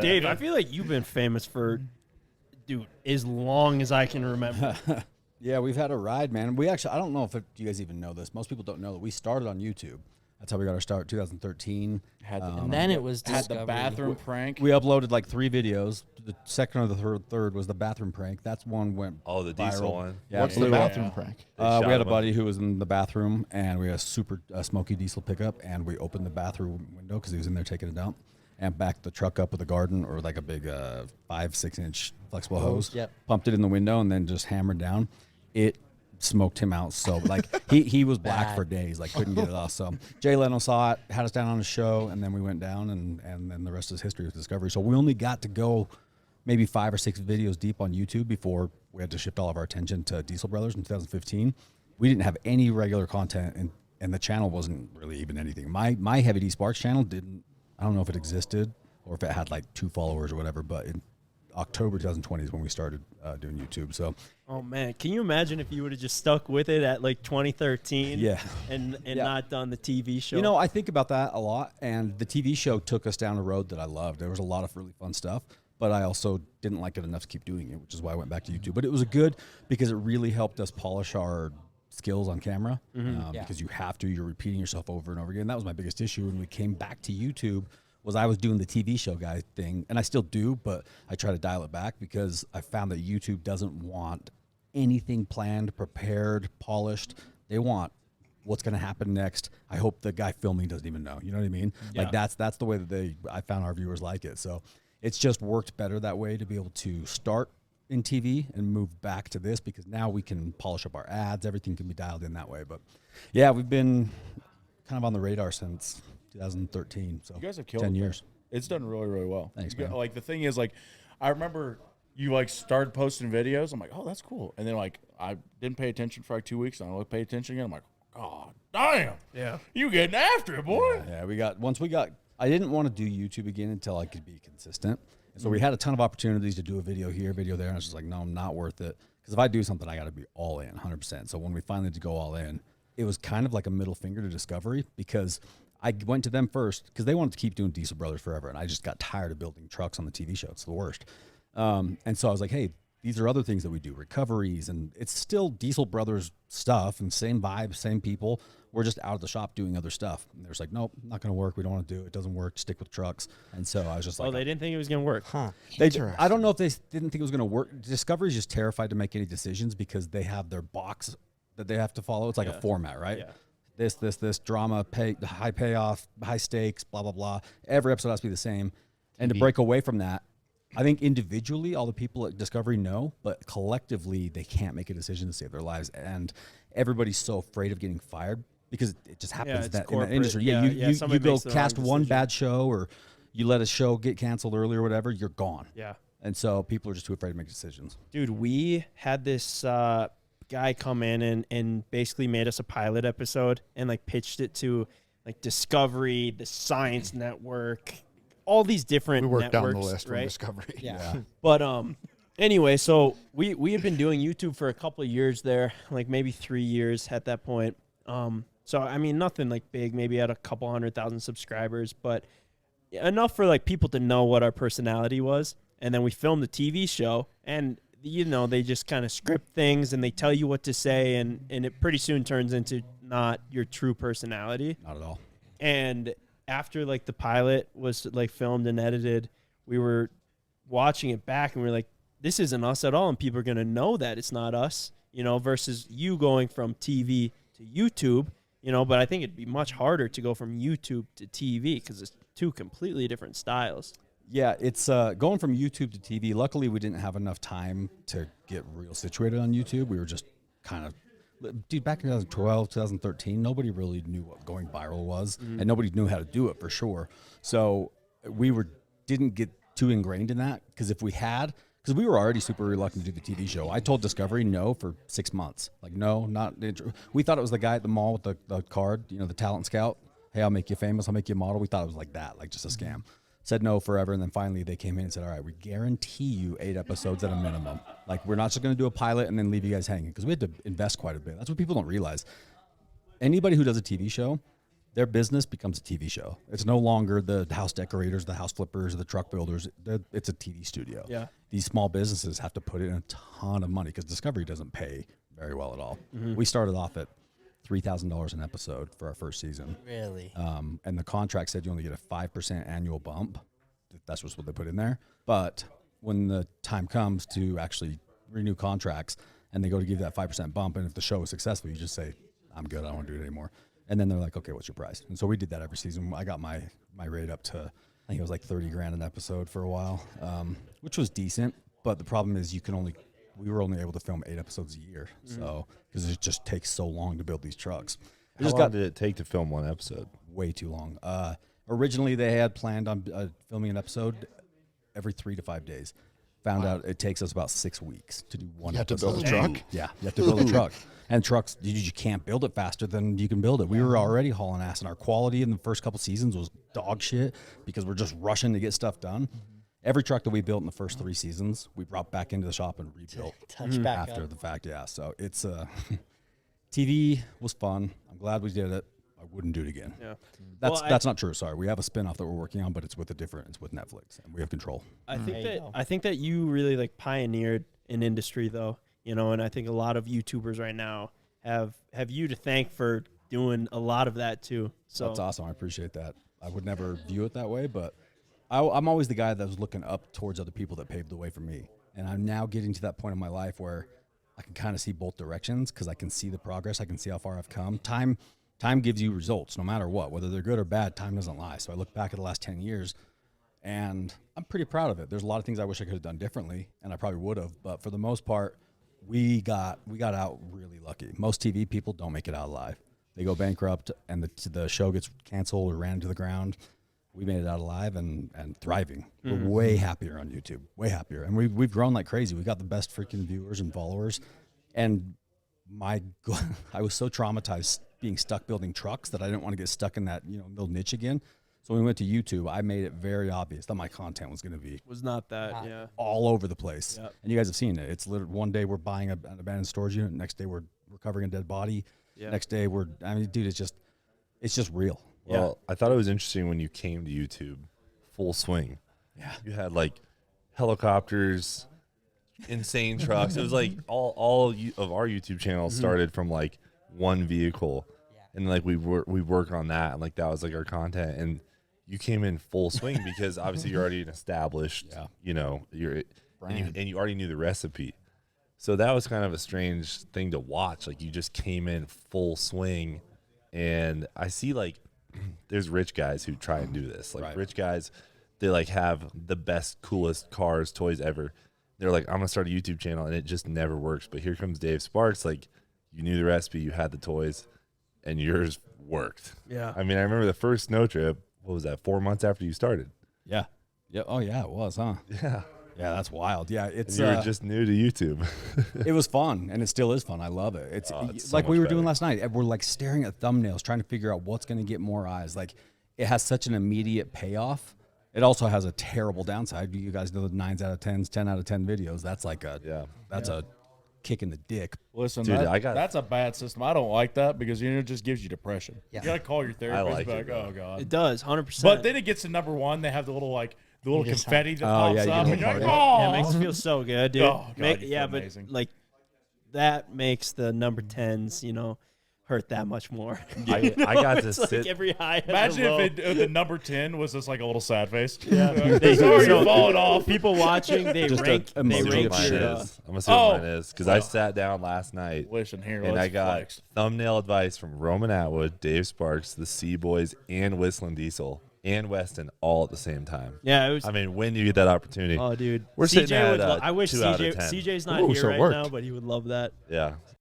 Dave, I feel like you've been famous for, dude, as long as I can remember. Yeah, we've had a ride, man. We actually, I don't know if you guys even know this. Most people don't know that we started on YouTube. That's how we got our start, 2013. And then it was Had the Discovery. bathroom prank. We uploaded like 3 videos. The second or the third was the bathroom prank. That's one went Oh, the diesel viral. one. Yeah, What's the blew up. bathroom prank? They We shot had a him buddy who was in the bathroom, and we had a super smoky diesel pickup, and we opened the bathroom window because he was in there taking a dump, and backed the truck up with a garden or like a big 5-6 inch flexible hose. Yep. Pumped it in the window and then just hammered down. It smoked him out. So like he was black for days, like couldn't get it off. So Jay Leno saw it, had us down on the show, and then we went down, and then the rest is history with Discovery. So we only got to go maybe 5 or 6 videos deep on YouTube before we had to shift all of our attention to Diesel Brothers in 2015. We didn't have any regular content, and the channel wasn't really even anything. My Heavy D Sparks channel didn't, I don't know if it existed or if it had like 2 followers or whatever, but in October 2020 is when we started doing YouTube. So Oh, man. Can you imagine if you would have just stuck with it at like 2013 yeah. and Yeah. not done the TV show? You know, I think about that a lot, and the TV show took us down a road that I loved. There was a lot of really fun stuff, but I also didn't like it enough to keep doing it, which is why I went back to YouTube. But it was good because it really helped us polish our skills on camera because you have to. You're repeating yourself over and over again. That was my biggest issue when we came back to YouTube. Was I was doing the TV show guy thing, and I still do, but I try to dial it back because I found that YouTube doesn't want anything planned, prepared, polished. They want what's going to happen next. I hope the guy filming doesn't even know. You know what I mean? Yeah. Like that's the way that I found our viewers like it. So it's just worked better that way to be able to start in TV and move back to this because now we can polish up our ads. Everything can be dialed in that way. But yeah, we've been kind of on the radar since 2013. So You guys have killed 10 it. years. It's done really, really well. Thanks, You got- man. Like the thing is, like, I remember you like started posting videos. I'm like, oh, that's cool. And then like I didn't pay attention for like 2 weeks, and I pay attention again. I'm like, oh, damn, Yeah. you getting after it, boy. Yeah, once we got, I didn't want to do YouTube again until I could be consistent. And so we had a ton of opportunities to do a video here, video there. And I was just like, no, not worth it. Because if I do something, I got to be all in 100%. So when we finally did go all in, it was kind of like a middle finger to Discovery because I went to them first because they wanted to keep doing Diesel Brothers forever. And I just got tired of building trucks on the TV show. It's the worst. And so I was like, hey, these are other things that we do, recoveries, and it's still Diesel Brothers stuff and same vibe, same people. We're just out of the shop doing other stuff. And they're just like, nope, not going to work. We don't want to do it. It doesn't work. Stick with trucks. And so I was just like, Oh, they didn't think it was going to work. Huh. I don't know if they didn't think it was going to work. Discovery's just terrified to make any decisions because they have their box that they have to follow. It's like a format, right? Yeah. This drama, high payoff, high stakes, blah, blah, blah. Every episode has to be the same. And to break away from that, I think individually, all the people at Discovery know, but collectively, they can't make a decision to save their lives. And everybody's so afraid of getting fired because it just happens it's in that corporate. industry. Yeah, you somebody go makes the wrong cast one decision. bad show or you let a show get canceled early or whatever, you're gone. Yeah. And so people are just too afraid to make decisions. Dude, we had this guy come in and basically made us a pilot episode and like pitched it to like Discovery, the Science Network, all these different We worked down networks, the list from right? Discovery. Yeah. But anyway, so we had been doing YouTube for a couple of years there, like maybe 3 years at that point. So I mean, nothing like big, maybe at a couple 100,000 subscribers, but enough for like people to know what our personality was. And then we filmed the TV show, and you know, they just kind of script things and they tell you what to say, and it pretty soon turns into not your true personality. Not at all. And after like the pilot was like filmed and edited, we were watching it back and we were like, this isn't us at all. And people are going to know that it's not us, you know, versus you going from TV to YouTube, you know, but I think it'd be much harder to go from YouTube to TV because it's 2 completely different styles. Yeah, it's going from YouTube to TV. Luckily, we didn't have enough time to get real situated on YouTube. We were just kind of, dude, back in 2012, 2013, nobody really knew what going viral was, and nobody knew how to do it for sure. So we didn't get too ingrained in that because if we had, because we were already super reluctant to do the TV show. I told Discovery no for 6 months. Like, no, not. We thought it was the guy at the mall with the card, you know, the talent scout. Hey, I'll make you famous. I'll make you a model. We thought it was like that, like just a scam. Said no forever, and then finally they came in and said, all right, we guarantee you 8 episodes at a minimum. Like, we're not just going to do a pilot and then leave you guys hanging because we had to invest quite a bit. That's what people don't realize. Anybody who does a TV show, their business becomes a TV show. It's no longer the house decorators, the house flippers, the truck builders. It's a TV studio. Yeah. These small businesses have to put in a ton of money because Discovery doesn't pay very well at all. We started off at $3,000 an episode for our first season. Really? And the contract said you only get a 5% annual bump. That's just what they put in there. But when the time comes to actually renew contracts and they go to give you that 5% bump, and if the show is successful, you just say, I'm good, I don't want to do it anymore. And then they're like, okay, what's your price? And so we did that every season. I got my rate up to, I think it was like $30,000 an episode for a while, which was decent. But the problem is we were only able to film 8 episodes a year. So, because it just takes so long to build these trucks. How long did it take to film one episode? Way too long. Originally, they had planned on filming an episode every 3 to 5 days. Found out it takes us about 6 weeks to do one episode. You have to build a truck? Yeah, you have to build a truck. And trucks, you can't build it faster than you can build it. We were already hauling ass, and our quality in the first couple seasons was dog shit because we're just rushing to get stuff done. Every truck that we built in the first 3 seasons, we brought back into the shop and rebuilt Touch back after up. the fact. Yeah, so it's TV was fun. I'm glad we did it. I wouldn't do it again. Yeah. That's not true. Sorry, we have a spinoff that we're working on, but it's with it's with Netflix, and we have control. I There you go. think that you really like pioneered an industry though, you know, and I think a lot of YouTubers right now have you to thank for doing a lot of that too. So That's awesome. I appreciate that. I would never view it that way, but I'm always the guy that was looking up towards other people that paved the way for me. And I'm now getting to that point in my life where I can kind of see both directions because I can see the progress. I can see how far I've come. Time gives you results no matter what, whether they're good or bad. Time doesn't lie. So I look back at the last 10 years and I'm pretty proud of it. There's a lot of things I wish I could have done differently, and I probably would have, but for the most part, we got out really lucky. Most TV people don't make it out alive. They go bankrupt and the show gets canceled or ran to the ground. We made it out alive and thriving. We're way happier on YouTube, way happier. And we've grown like crazy. We got the best freaking viewers and followers. And I was so traumatized being stuck building trucks that I didn't want to get stuck in that little niche again. So when we went to YouTube, I made it very obvious that my content was going to be was not that, yeah. all over the place. Yep. And you guys have seen it. It's literally one day we're buying an abandoned storage unit. Next day we're recovering a dead body. Yeah. Next day dude, it's just real. Well, I thought it was interesting when you came to YouTube full swing. Yeah. You had like helicopters, insane trucks. It was like all of our YouTube channels started from like one vehicle. And like we work on that, and like that was like our content. And you came in full swing because obviously you're already an established, and you already knew the recipe. So that was kind of a strange thing to watch. Like you just came in full swing, and I see like there's rich guys who try and do this. Like Right. rich guys, they like have the best, coolest cars, toys ever. They're like, I'm gonna start a YouTube channel, and it just never works. But here comes Dave Sparks. Like you knew the recipe, you had the toys, and yours worked. Yeah. I mean, I remember the first snow trip. What was that? 4 months after you started. Yeah. Yeah. Oh yeah, it was, huh? Yeah. Yeah, that's wild. Yeah, it's You were just new to YouTube. it was fun, and it still is fun. I love it. It's so like we much were doing better. last night. We're like staring at thumbnails, trying to figure out what's going to get more eyes. Like it has such an immediate payoff. It also has a terrible downside. You guys know the 9s out of 10s, 10 out of 10 videos. That's like a a kick in the dick. Listen, Dude, that's a bad system. I don't like that because it just gives you depression. Yeah. You gotta call your therapist. like and it, be like, oh god. It does, 100%. But then it gets to number 1. They have the little just confetti that Oh, pops yeah, you up, get and you're like, a oh, party. yeah, it makes you feel so good, dude. Oh, God, you feel but amazing. like that makes the number 10s, hurt that much more. I got to It's sit. like every high. and Imagine low. if the number 10 was just like a little sad face. Yeah. Sorry, you're falling off. People watching, they Just rank. a They emoji. I'm rank gonna see what your. mine is. I'm gonna see what Oh. mine is because I sat down last night Listen here, and let's I got flex. thumbnail advice from Roman Atwood, Dave Sparks, the Sea Boys, and Whistling Diesel and Weston all at the same time. Yeah, it was. I mean, when do you get that opportunity? Oh, dude. We're sitting CJ at, would I wish 2 out of CJ. 10. CJ's not Ooh, here so it right worked. now, but he would love that. Yeah.